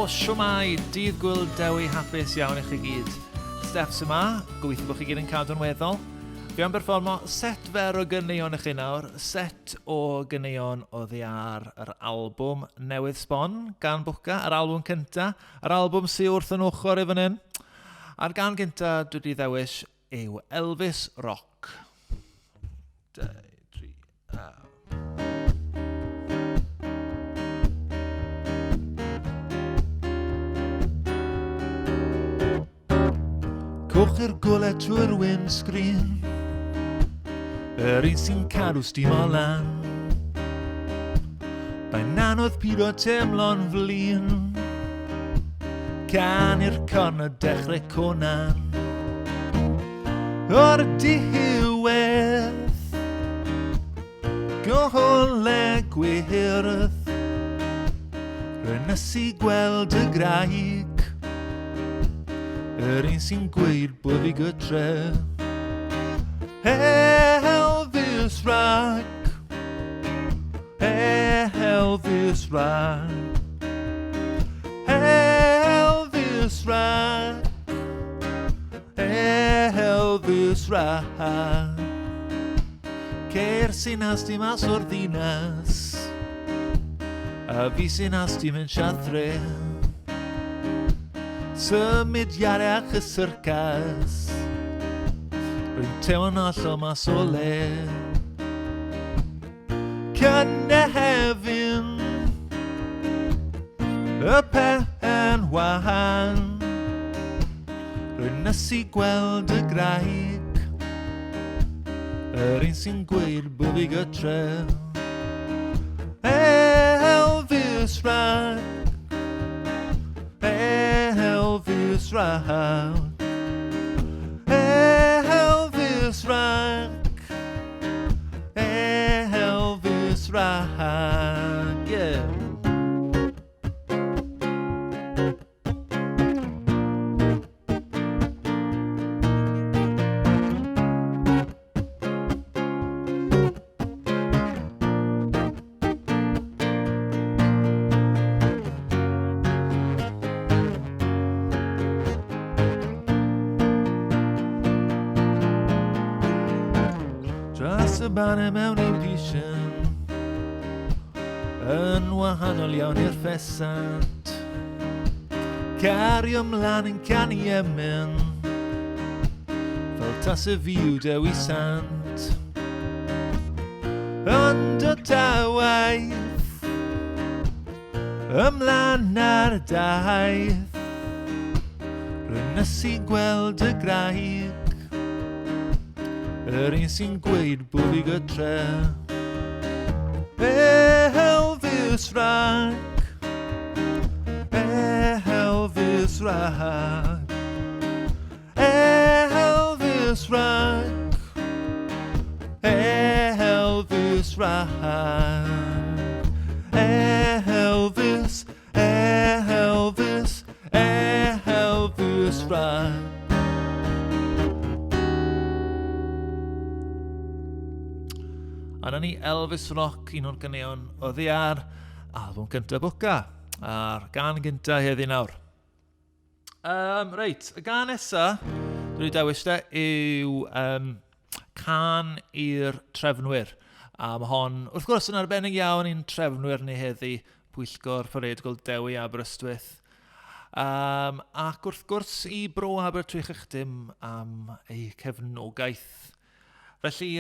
Shwmai, Dydd Gŵyl Dewi hapus iawn i chi gyd. Steff yma, gobeithio bod chi gyd yn cadw'n weddol. Fi am berfformo set fer o gyneuon i chi nawr, set o gyneuon oddi ar yr albwm newydd sbon gan Bwca, yr albwm cynta, yr albwm sy'n wrth yn ochr i fan hyn. A'r gan gynta dwi wedi ddewis yw Elvis Rock. 2, 3, Coch i'r golau trwy'r windscreen, yr un sy'n cadw sdim o lan. Mae'n anodd pido teimlo'n flin, can i'r corn o dechrau conan. O'r diwedd, golau gwyrdd, rwy'n ysu gweld y graig, yr un sy'n gweud bod fi gytre. Elvis Rock, Elvis Rock, Elvis Rock, Elvis Rock. Ceir sy'n asti mas o'r ddinas, a fi sy'n asti mewn siadre. Symudiadau y syrcas, rwy'n teimlo'n hollol mas o le. Cynefin, y pen wahan, rwy'n ysu gweld y graig, yr un sy'n gweud bod fi gytre. Elvis Rock, Elvis Rock, Elvis Rock, Elvis Rock, yeah. Dros y banau mewn i'n pisyn, yn wahanol iawn i'r ffesant. Cario ymlaen yn canu emyn, fel tas y fiw Dewi Sant. Ond o dawaith, ymlaen ar daith, rwy'n ysu gweld y graig, yr un sy'n gweud bod fi gytre. Elvis Rock, Elvis Rock, Elvis Rock, Elvis Rock, Elvis, Elvis, Elvis Rock. A na ni Elvis Rock, un o'r gyneuon oddi ar albwm cynta Bwca, a'r gan gynta heddi nawr. Reit, y gan nesa, dwi wedi dewis yw Can i'r Trefnwyr. A mae hon, wrth gwrs, yn arbennig iawn i'n trefnwyr ni heddi, Pwyllgor Dydd Gŵyl Dewi Aberystwyth. Ac wrth gwrs i Bro Abertwych Ychdym am ei cefnogaeth. Felly,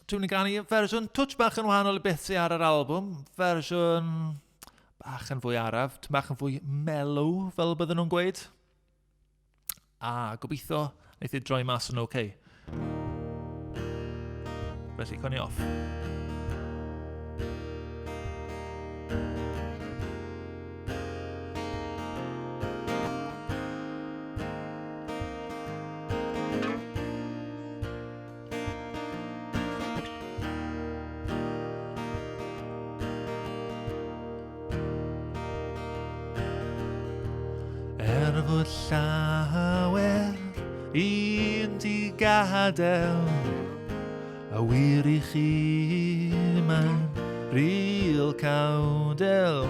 dwi'n mynd i ganu fersiwn twtch bach yn wahanol i beth sydd ar yr albwm. Fersiwn bach yn fwy araf, bach yn fwy melw, fel bydden nhw'n gweud. A gobeithio wneith i droi mas yn oce. Felly, coni off. Fod llawer un di gadael, a wir i chi mae'n ril cawdel.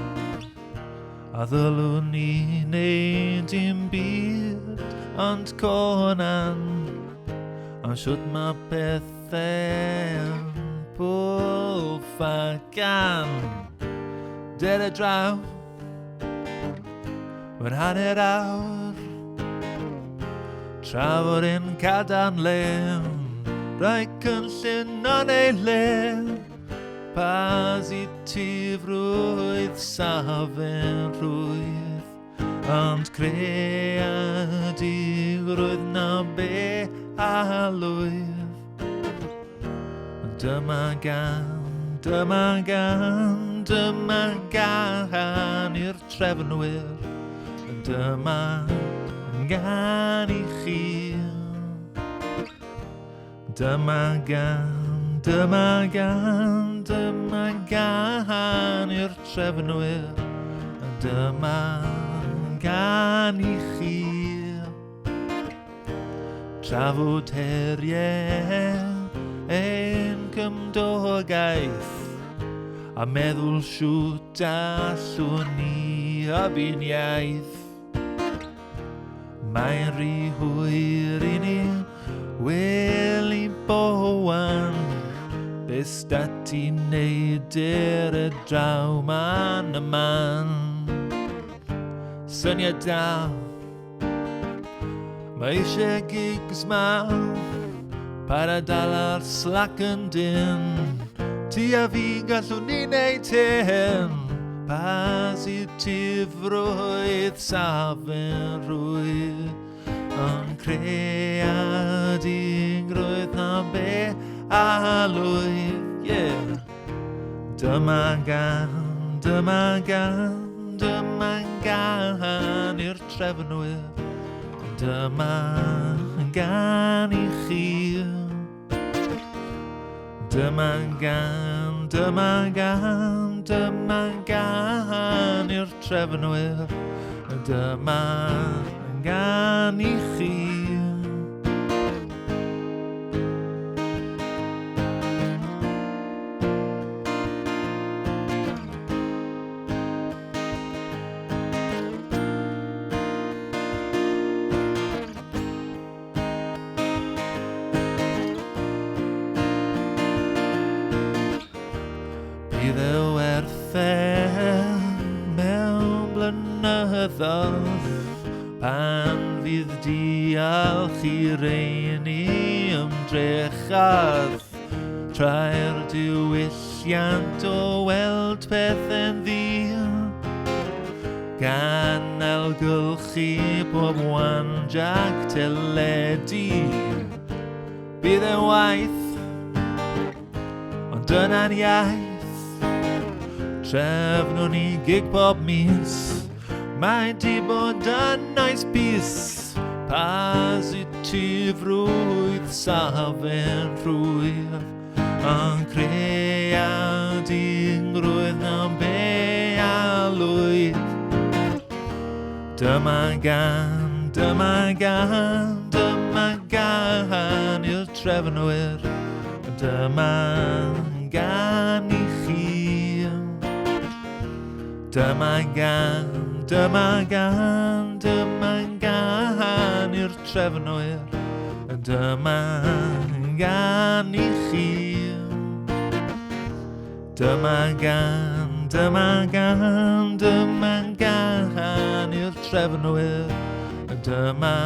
A ddylwn ni neud dim byd ond conan. Ond siwt mae pethau'n bwlfa gan. Der y draw, mae'n hanner awr, trafod yn cadarnlem, rai cynllun o'n ei le, positifrwydd, safenrwydd, ond creadigrwydd na be a lwydd. Dyma gan i'r trefnwyr, dyma gan i chi. Dyma gan i'r trefnwyr, dyma gan i chi. Trafod heriau ein cymdogaeth, a meddwl siwt allwn ni a buniaeth. Mae'n rhy hwyr i ni weli bowan, beth dati neud y draw man y man. Syniad da, mae eisiau gigs mawr, para dal ar slac yn dyn. Ti a fi gallwn ni neud hyn, positifrwydd, safenrwydd, ond creadigrwydd na be a lwydd. Yeah. Dyma gan i'r trefnwyr, dyma gan i chi. Dyma gan i'r trefnwyr, dyma gan i chi. Bydd y werthau mewn blynyddoedd, pan fydd diolch i reini ymdrechad, trau'r diwylliant o weld pethau'n ddi, gan elgylchu pob wanjac teledu. Bydd y waith, ond dyna'n iaith, trefnwn ni gig pob mis, mae di bod yn oes bus, positifrwydd, safenrwydd, ond creadigrwydd na be a lwydd. Dyma gan i'r trefnwyr, dyma gan i chi. Dyma gan i'r trefnwyr, dyma gan i chi. Dyma gan i'r trefnwyr, dyma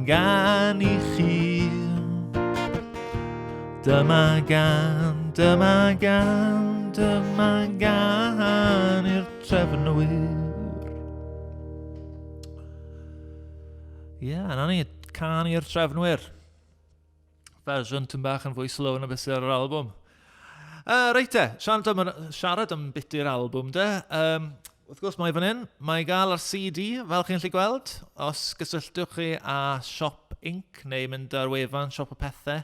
gan i chi. Dyma gan i'r trefnwyr. Ie, na ni, can i'r trefnwyr. Fersiwn tyn bach yn fwy slow na beth sydd ar yr albwm. Reit te, siarad am bit i'r albwm de. Wrth gwrs mae fan hyn, mae gael ar CD, fel chi'n gallu gweld. Os gysylltwch chi â Siop Inc neu mynd ar wefan Siop y Pethau,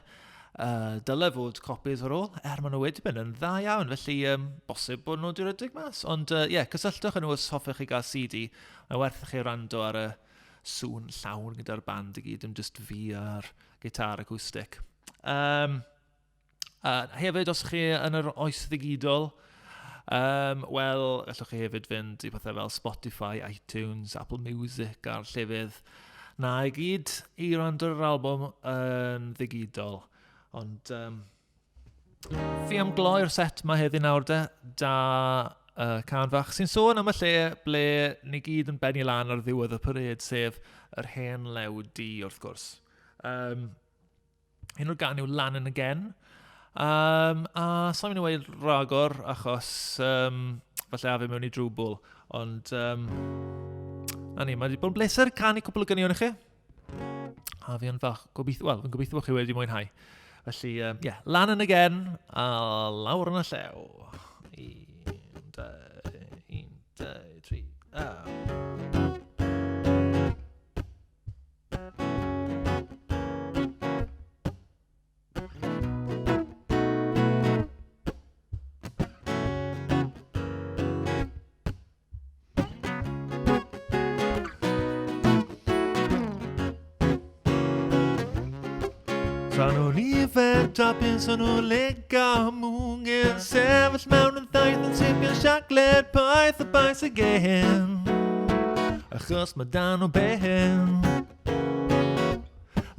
dyle fod copies ar ôl, maen nhw wedi mynd yn dda iawn, felly bosib bod nhw wedi rydych mas. Ond cysylltwch nhw os hoffech chi gael CD, mae werth chi rando ar y sŵn llawn gyda'r band i gyd, dim just fi a'r gitar acoustic. Hefyd, os chi yn yr oes ddigidol, Wel, gallwch chi hefyd fynd i pethau fel Spotify, iTunes, Apple Music a'r llefydd. Na i gyd i rando'r album yn ddigidol. Ond fi am gloi'r set ma heddi nawr da can fach sy'n sôn am y lle ble ni gyd yn benni lan ar ddiwedd y parade, sef yr hen lew di wrth gwrs. Un o'r gan yw Lan and Again. A sa'n mynd i weid ragor achos falle a fi mewn i drwbl. Ond na ni, mae wedi bod yn bleser canu cwbl o gynion i chi. A fi yn fach, fi'n gobeithio bod chi wedi mwynhau. Felly, Lan and Again a lawr yn y llew. 1, 2, 3, Tra nhw'n ifed dopyn so nhw'n lega mwngyn sefyll mewn yn ddaeth yn tipio'n siacled paeth y baes again achos mae dan o ben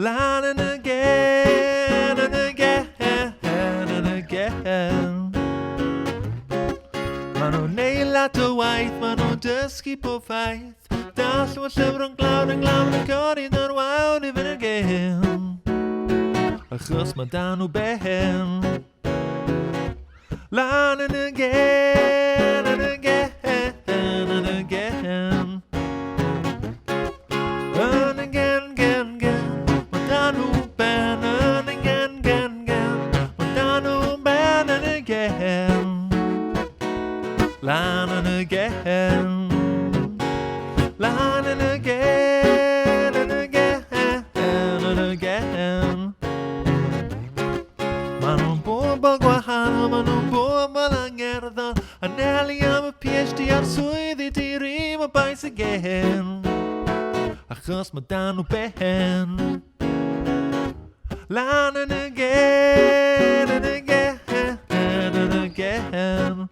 Lan and again and again and again Mae nhw'n neud lot o waith, mae nhw'n dysgu pob ffaith Dall o llyfr o'n glawd yn codi yn wawn i fy'n again Achos mae dan o ben Lan and again and again and again And again, again, again Mae dan o ben And again, again, again Mae dan o ben and again Lan and again Lan and again and again and again Maen nhw'n bobl gwahanol, maen nhw'n bobl angerddol Anelu am y PhD a'r swyddi diri mae baes again Achos mae dan o ben Lan and again and again and again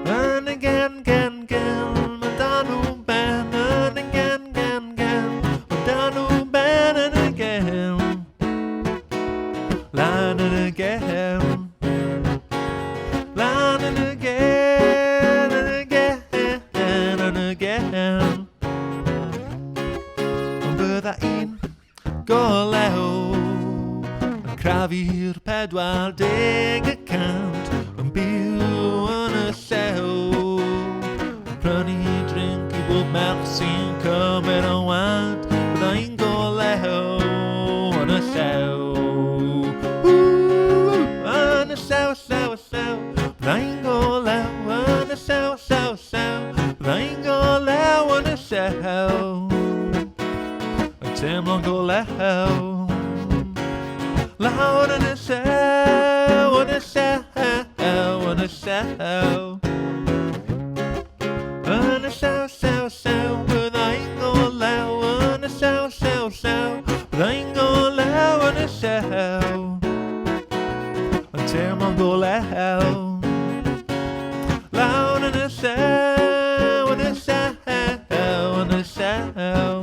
And again, again, again Mae dan o ben And again, again, again Mae dan o ben and again Lan and again Lan and again and again and again Ond bydda un golew Yn crafu'r 40 y cant Yn byw yn y llew Yn prynu drink I bob merch sy'n cymryd o wad Bydda un golew yn y llew Yn y llew, llew, llew Bydda un golew yn y llew, llew, llew Bydda un golew yn y llew Yn teimlo'n golew Lawr yn y llew, yn y llew, yn y llew Yn y llew, llew, llew Bydda un golew yn y llew, llew, llew Bydda un golew yn y llew Yn teimlo'n golew Lawr yn y llew, yn y llew, yn y llew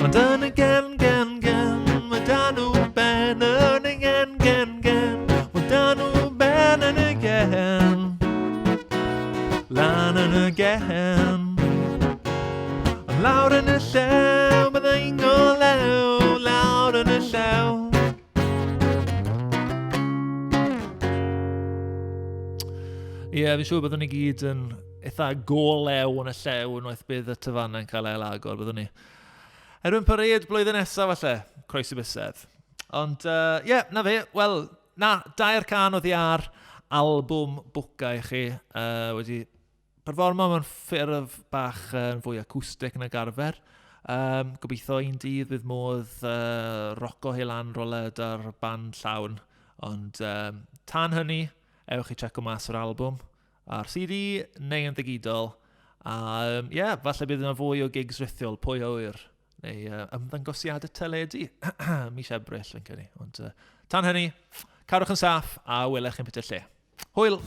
Ond yn again, again, again Mae dan o ben yn again, again, again Mae dan o ben yn again Lan and again Ond lawr yn y llew Bydda un golew Lawr yn y llew Fi'n siŵr byddwn ni gyd yn eitha golew yn y llew Unwaith bydd y tafanau'n cael ei lagor byddwn ni Erbyn parade blwyddyn nesaf falle, croesi bysedd. Ond, na fe, wel, dair can oddi ar albwm Bwca I chi. Wedi performo mewn ffurf bach fwy acoustic nag arfer. Gobeithio un dydd bydd modd roco Hilan Roled ar band llawn. Ond tan hynny, ewch I checo mas o'r albwm. Ar CD neu yn ddigidol. A falle bydd yna fwy o gigs rithiol, pwy a wyr. Neu ymddangosiadau teledu mis Ebrill yn cynnig. Ond tan hynny, Cadwch yn saff a welech chi'n beth lle. Hwyl!